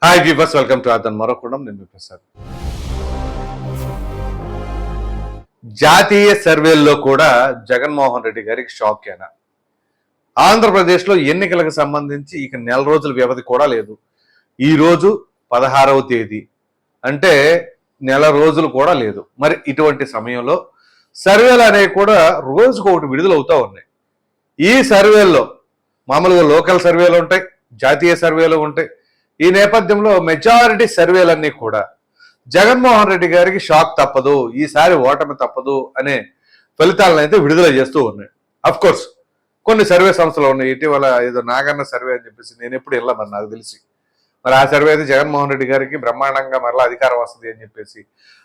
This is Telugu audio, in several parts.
హాయ్ వ్యూవర్స్, వెల్కమ్ టు అదన్ మరొకడం. నేను ప్రసాద్. జాతీయ సర్వేల్లో కూడా జగన్మోహన్ రెడ్డి గారికి షాక్ అయినా. ఆంధ్రప్రదేశ్లో ఎన్నికలకు సంబంధించి ఇక నెల రోజుల వ్యవధి కూడా లేదు. ఈ రోజు 16వ తేదీ అంటే నెల రోజులు కూడా లేదు. మరి ఇటువంటి సమయంలో సర్వేలు అనేవి కూడా రోజుకు ఒకటి విడుదలవుతూ ఉన్నాయి. ఈ సర్వేల్లో మామూలుగా లోకల్ సర్వేలు ఉంటాయి, జాతీయ సర్వేలు ఉంటాయి. ఈ నేపథ్యంలో మెజారిటీ సర్వేలన్నీ కూడా జగన్మోహన్ రెడ్డి గారికి షాక్ తప్పదు, ఈసారి ఓటమి తప్పదు అనే ఫలితాలను అయితే విడుదల చేస్తూ ఉన్నాయి. అఫ్ కోర్స్ కొన్ని సర్వే సంస్థలు ఉన్నాయి. ఇటీవల ఏదో నాగన్న సర్వే అని చెప్పేసి నేను ఎప్పుడు వెళ్ళా, మరి నాకు తెలిసి మరి ఆ సర్వే అయితే జగన్మోహన్ రెడ్డి గారికి బ్రహ్మాండంగా మరలా అధికారం వస్తుంది అని చెప్పేసి,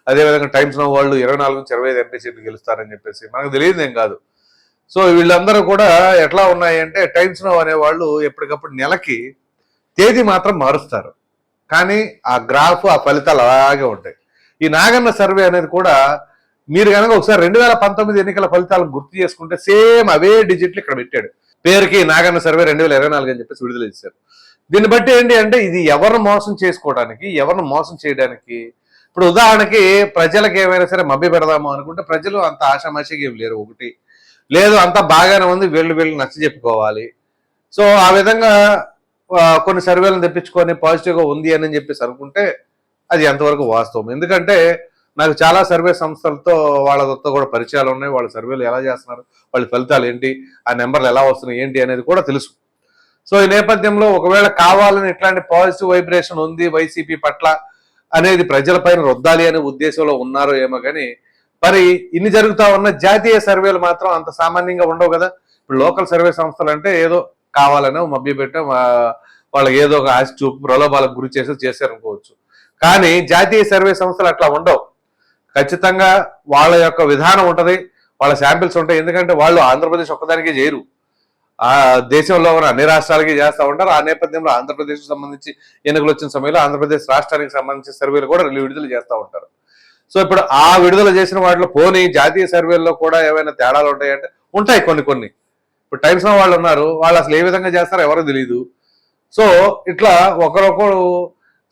అదేవిధంగా టైమ్స్ నౌ వాళ్ళు 24 నుంచి 25 ఎంపీ సీట్లు గెలుస్తారని చెప్పేసి మనకు తెలియదు ఏం కాదు. సో వీళ్ళందరూ కూడా ఎట్లా ఉన్నాయి అంటే, టైమ్స్ నౌ అనే వాళ్ళు ఎప్పటికప్పుడు నెలకి తేదీ మాత్రం మారుస్తారు, కానీ ఆ గ్రాఫ్ ఆ ఫలితాలు అలాగే ఉంటాయి. ఈ నాగన్న సర్వే అనేది కూడా మీరు కనుక ఒకసారి 2019 ఎన్నికల ఫలితాలను గుర్తు చేసుకుంటే సేమ్ అవే డిజిట్లు ఇక్కడ పెట్టాడు. పేరుకి నాగన్న సర్వే 2024 అని చెప్పేసి విడుదల చేశారు. దీన్ని బట్టి ఏంటి అంటే, ఇది ఎవరిని మోసం చేసుకోవడానికి, ఎవరిని మోసం చేయడానికి. ఇప్పుడు ఉదాహరణకి ప్రజలకు ఏమైనా సరే మభ్య పెడదాము అనుకుంటే ప్రజలు అంత ఆషామాషిగా ఏం లేరు. ఒకటి లేదు, అంతా బాగానే ఉంది, వీళ్ళు నచ్చ చెప్పుకోవాలి. సో ఆ విధంగా కొన్ని సర్వేలను తెప్పించుకొని పాజిటివ్గా ఉంది అని చెప్పేసి అనుకుంటే అది ఎంతవరకు వాస్తవం. ఎందుకంటే నాకు చాలా సర్వే సంస్థలతో వాళ్ళతో కూడా పరిచయాలు ఉన్నాయి. వాళ్ళ సర్వేలు ఎలా చేస్తున్నారు, వాళ్ళ ఫలితాలు ఏంటి, ఆ నెంబర్లు ఎలా వస్తున్నాయి ఏంటి అనేది కూడా తెలుసు. సో ఈ నేపథ్యంలో ఒకవేళ కావాలని ఇట్లాంటి పాజిటివ్ వైబ్రేషన్ ఉంది వైసీపీ పట్ల అనేది ప్రజలపైన రుద్దాలి అనే ఉద్దేశంలో ఉన్నారో ఏమో, కానీ మరి ఇన్ని జరుగుతా ఉన్న జాతీయ సర్వేలు మాత్రం అంత సామాన్యంగా ఉండవు కదా. ఇప్పుడు లోకల్ సర్వే సంస్థలు అంటే ఏదో కావాలనో మభ్యపెట్టడం, వాళ్ళకి ఏదో ఒక ఆశ చూపు ప్రలోభాలకు గురి చేశారనుకోవచ్చు. కానీ జాతీయ సర్వే సంస్థలు అట్లా ఉండవు. ఖచ్చితంగా వాళ్ళ యొక్క విధానం ఉంటుంది, వాళ్ళ శాంపిల్స్ ఉంటాయి. ఎందుకంటే వాళ్ళు ఆంధ్రప్రదేశ్ ఒక్కదానికే చేయరు, ఆ దేశంలో ఉన్న అన్ని రాష్ట్రాలకి చేస్తూ ఉంటారు. ఆ నేపథ్యంలో ఆంధ్రప్రదేశ్కి సంబంధించి ఎన్నికలు వచ్చిన సమయంలో ఆంధ్రప్రదేశ్ రాష్ట్రానికి సంబంధించిన సర్వేలు కూడా విడుదల చేస్తూ ఉంటారు. సో ఇప్పుడు ఆ విడుదల చేసిన వాటిలో పోనీ జాతీయ సర్వేల్లో కూడా ఏమైనా తేడాలు ఉంటాయంటే ఉంటాయి కొన్ని. ఇప్పుడు టైమ్స్ నౌ వాళ్ళు ఉన్నారు, వాళ్ళు అసలు ఏ విధంగా చేస్తారో ఎవరో తెలియదు. సో ఇట్లా ఒకరొకరు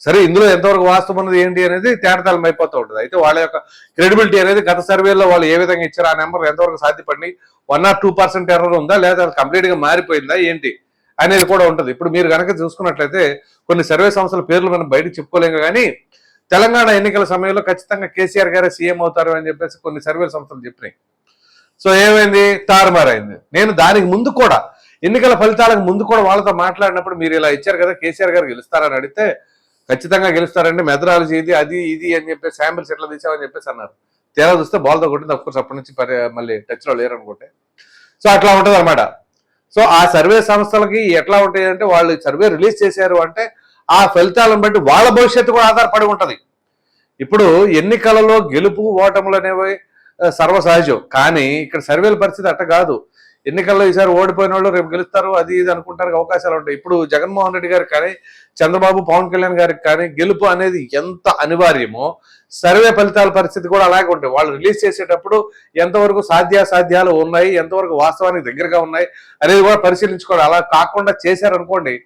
సరే ఇందులో ఎంతవరకు వాస్తవం ఉన్నది ఏంటి అనేది తేటతలం అయిపోతూ ఉంటుంది. అయితే వాళ్ళ యొక్క క్రెడిబిలిటీ అనేది గత సర్వేలో వాళ్ళు ఏ విధంగా ఇచ్చారు, ఆ నెంబర్ ఎంతవరకు సాధ్యపడి 1 or 2% ఎర్రర్ ఉందా, లేదా కంప్లీట్ గా మారిపోయిందా ఏంటి అనేది కూడా ఉంటుంది. ఇప్పుడు మీరు కనుక చూసుకున్నట్లయితే కొన్ని సర్వే సంస్థల పేర్లు మనం బయటకు చెప్పుకోలేము, కానీ తెలంగాణ ఎన్నికల సమయంలో ఖచ్చితంగా కేసీఆర్ గారే సీఎం అవుతారు అని చెప్పేసి కొన్ని సర్వే సంస్థలు చెప్పినాయి. సో ఏమైంది, తారుమారైంది. నేను దానికి ముందు కూడా ఎన్నికల ఫలితాలకు ముందు కూడా వాళ్ళతో మాట్లాడినప్పుడు మీరు ఇలా ఇచ్చారు కదా, కేసీఆర్ గారు గెలుస్తారని అడిగితే ఖచ్చితంగా గెలుస్తారంటే మెథడాలజీ ఇది అని చెప్పేసి శాంపిల్స్ ఎట్లా తీసామని చెప్పేసి అన్నారు. తేడా చూస్తే బాల్తో కొట్టింది. అఫ్కోర్స్ అప్పటి నుంచి మళ్ళీ టచ్లో లేరు అనుకుంటే. సో అట్లా ఉంటుంది అనమాట. సో ఆ సర్వే సంస్థలకి ఎట్లా ఉంటాయి అంటే, వాళ్ళు సర్వే రిలీజ్ చేశారు అంటే ఆ ఫలితాలను బట్టి వాళ్ళ భవిష్యత్తు కూడా ఆధారపడి ఉంటుంది. ఇప్పుడు ఎన్నికలలో గెలుపు ఓటములు అనేవి సర్వసహజం, కానీ ఇక్కడ సర్వేల పరిస్థితి అట్ట కాదు. ఎన్నికల్లో ఈసారి ఓడిపోయిన వాళ్ళు రేపు గెలుస్తారు అది ఇది అనుకుంటానికి అవకాశాలు ఉంటాయి. ఇప్పుడు జగన్మోహన్ రెడ్డి గారికి కానీ చంద్రబాబు పవన్ కళ్యాణ్ గారికి కానీ గెలుపు అనేది ఎంత అనివార్యమో సర్వే ఫలితాల పరిస్థితి కూడా అలాగే ఉంటాయి. వాళ్ళు రిలీజ్ చేసేటప్పుడు ఎంతవరకు సాధ్యాసాధ్యాలు ఉన్నాయి, ఎంతవరకు వాస్తవానికి దగ్గరగా ఉన్నాయి అనేది కూడా పరిశీలించుకోవాలి. అలా కాకుండా చేశారనుకోండి,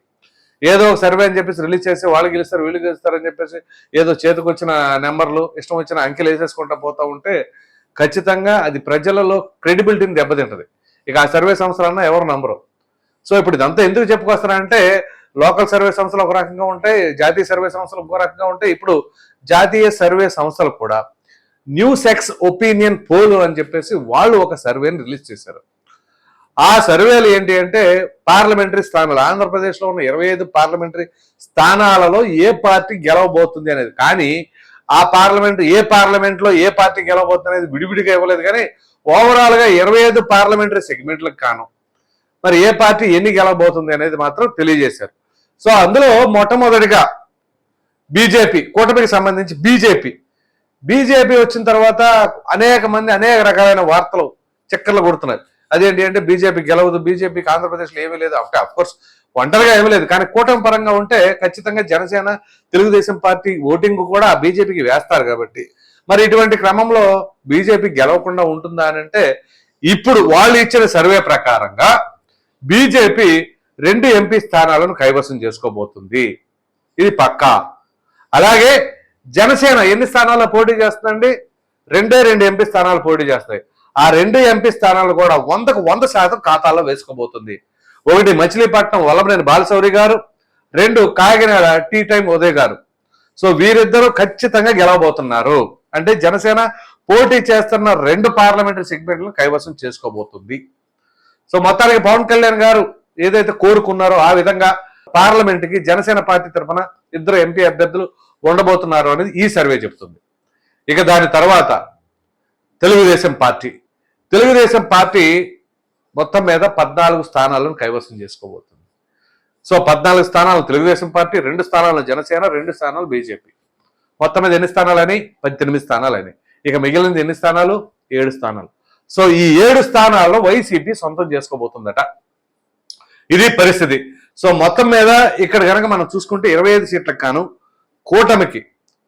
ఏదో ఒక సర్వే అని చెప్పేసి రిలీజ్ చేసి వాళ్ళు గెలుస్తారు వీళ్ళు గెలుస్తారని చెప్పేసి ఏదో చేతికి వచ్చిన నెంబర్లు ఇష్టం వచ్చిన అంకెలు వేసేసుకుంటా పోతూ ఉంటే ఖచ్చితంగా అది ప్రజలలో క్రెడిబిలిటీని దెబ్బతింటది. ఇక ఆ సర్వే సంస్థలన్నా ఎవరు నమ్మరు. సో ఇప్పుడు ఇదంతా ఎందుకు చెప్పుకొస్తారంటే, లోకల్ సర్వే సంస్థలు ఒక రకంగా ఉంటాయి, జాతీయ సర్వే సంస్థలు ఒక రకంగా ఉంటాయి. ఇప్పుడు జాతీయ సర్వే సంస్థలు కూడా న్యూసెక్స్ ఒపీనియన్ పోల్ అని చెప్పేసి వాళ్ళు ఒక సర్వేని రిలీజ్ చేశారు. ఆ సర్వేలు ఏంటి అంటే, పార్లమెంటరీ స్థానాలు ఆంధ్రప్రదేశ్లో ఉన్న 25 పార్లమెంటరీ స్థానాలలో ఏ పార్టీ గెలవబోతుంది అనేది, కానీ ఆ పార్లమెంట్లో ఏ పార్టీ గెలవబోతుంది అనేది విడివిడిగా ఇవ్వలేదు, కానీ ఓవరాల్ గా 25 పార్లమెంటరీ సెగ్మెంట్లకు కాను మరి ఏ పార్టీ ఎన్ని గెలవబోతుంది అనేది మాత్రం తెలియజేశారు. సో అందులో మొట్టమొదటిగా బీజేపీ, కూటమికి సంబంధించి బీజేపీ వచ్చిన తర్వాత అనేక మంది అనేక రకాలైన వార్తలు చక్కర్లు కొడుతున్నారు. అదేంటి అంటే, బీజేపీ గెలవదు, బీజేపీకి ఆంధ్రప్రదేశ్లో ఏమీ లేదు. అఫ్కోర్స్ ఒంటరిగా ఏమీ లేదు, కానీ కూటమి పరంగా ఉంటే ఖచ్చితంగా జనసేన తెలుగుదేశం పార్టీ ఓటింగ్ కూడా బీజేపీకి వేస్తారు కాబట్టి మరి ఇటువంటి క్రమంలో బీజేపీ గెలవకుండా ఉంటుందా అని అంటే, ఇప్పుడు వాళ్ళు ఇచ్చిన సర్వే ప్రకారంగా బీజేపీ 2 ఎంపీ స్థానాలను కైవసం చేసుకోబోతుంది. ఇది పక్కా. అలాగే జనసేన ఎన్ని స్థానాల్లో పోటీ చేస్తుందండి? 2 ఎంపీ స్థానాలు పోటీ చేస్తాయి. ఆ 2 ఎంపీ స్థానాలు కూడా 100% ఖాతాలో వేసుకోబోతుంది. ఒకటి మచిలీపట్నం వల్లభనేని బాలశౌరి గారు, 2 కాకినాడ టీ టైం ఉదయ్ గారు. సో వీరిద్దరూ ఖచ్చితంగా గెలవబోతున్నారు. అంటే జనసేన పోటీ చేస్తున్న 2 పార్లమెంటరీ సెగ్మెంట్లను కైవసం చేసుకోబోతుంది. సో మొత్తానికి పవన్ కళ్యాణ్ గారు ఏదైతే కోరుకున్నారో ఆ విధంగా పార్లమెంట్కి జనసేన పార్టీ తరఫున 2 ఎంపీ అభ్యర్థులు ఉండబోతున్నారు అనేది ఈ సర్వే చెప్తుంది. ఇక దాని తర్వాత తెలుగుదేశం పార్టీ మొత్తం మీద 14 స్థానాలను కైవసం చేసుకోబోతుంది. సో 14 స్థానాలు తెలుగుదేశం పార్టీ, 2 స్థానాలు జనసేన, 2 స్థానాలు బీజేపీ. మొత్తం మీద ఎన్ని స్థానాలని? 18 స్థానాలని. ఇక మిగిలినది ఎన్ని స్థానాలు? 7 స్థానాలు. సో ఈ 7 స్థానాల్లో వైసీపీ సొంతం చేసుకోబోతుందట. ఇది పరిస్థితి. సో మొత్తం మీద ఇక్కడ కనుక మనం చూసుకుంటే 25 సీట్లకు గాను కూటమికి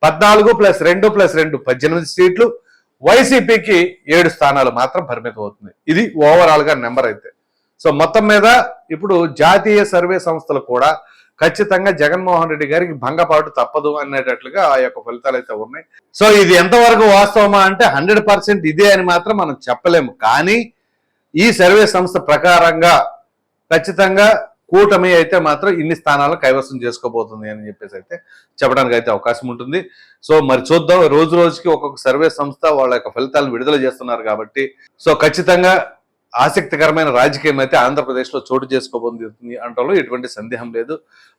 14 + 2 + 2 18 సీట్లు, వైసీపీకి 7 స్థానాలు మాత్రం పరిమితం అవుతుంది. ఇది ఓవరాల్ గా నెంబర్ అయితే. సో మొత్తం మీద ఇప్పుడు జాతీయ సర్వే సంస్థలు కూడా ఖచ్చితంగా జగన్మోహన్ రెడ్డి గారికి భంగపాటు తప్పదు అనేటట్లుగా ఆ యొక్క ఫలితాలు అయితే ఉన్నాయి. సో ఇది ఎంతవరకు వాస్తవమా అంటే 100% ఇదే అని మాత్రం మనం చెప్పలేము. కానీ ఈ సర్వే సంస్థ ప్రకారంగా ఖచ్చితంగా కూటమి అయితే మాత్రం ఇన్ని స్థానాలను కైవసం చేసుకోబోతుంది అని చెప్పేసి అయితే చెప్పడానికి అయితే అవకాశం ఉంటుంది. సో మరి చూద్దాం, రోజు రోజుకి ఒక్కొక్క సర్వే సంస్థ వాళ్ళ యొక్క ఫలితాలను విడుదల చేస్తున్నారు కాబట్టి సో ఖచ్చితంగా ఆసక్తికరమైన రాజకీయం అయితే ఆంధ్రప్రదేశ్లో చోటు చేసుకోబోతుంది అంటలో ఎటువంటి సందేహం లేదు.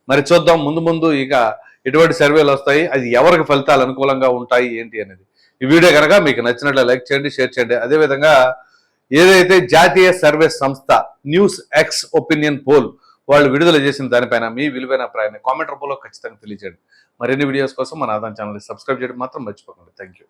మరి చూద్దాం ముందు ఇక ఎటువంటి సర్వేలు వస్తాయి, అది ఎవరికి ఫలితాలు అనుకూలంగా ఉంటాయి ఏంటి అనేది. ఈ వీడియో కనుక మీకు నచ్చినట్లు లైక్ చేయండి, షేర్ చేయండి. అదేవిధంగా ఏదైతే జాతీయ సర్వే సంస్థ న్యూస్ ఎక్స్ ఒపీనియన్ పోల్ వాళ్ళు విడుదల చేసిన దానిపైన మీ విలువైన అభిప్రాయాన్ని కామెంట్ రూపంలో ఖచ్చితంగా తెలియజేయండి. మరిన్ని వీడియోస్ కోసం మన ఆదాన్ ఛానల్ని సబ్స్క్రైబ్ చేయడం మాత్రం మర్చిపోకండి. Thank you.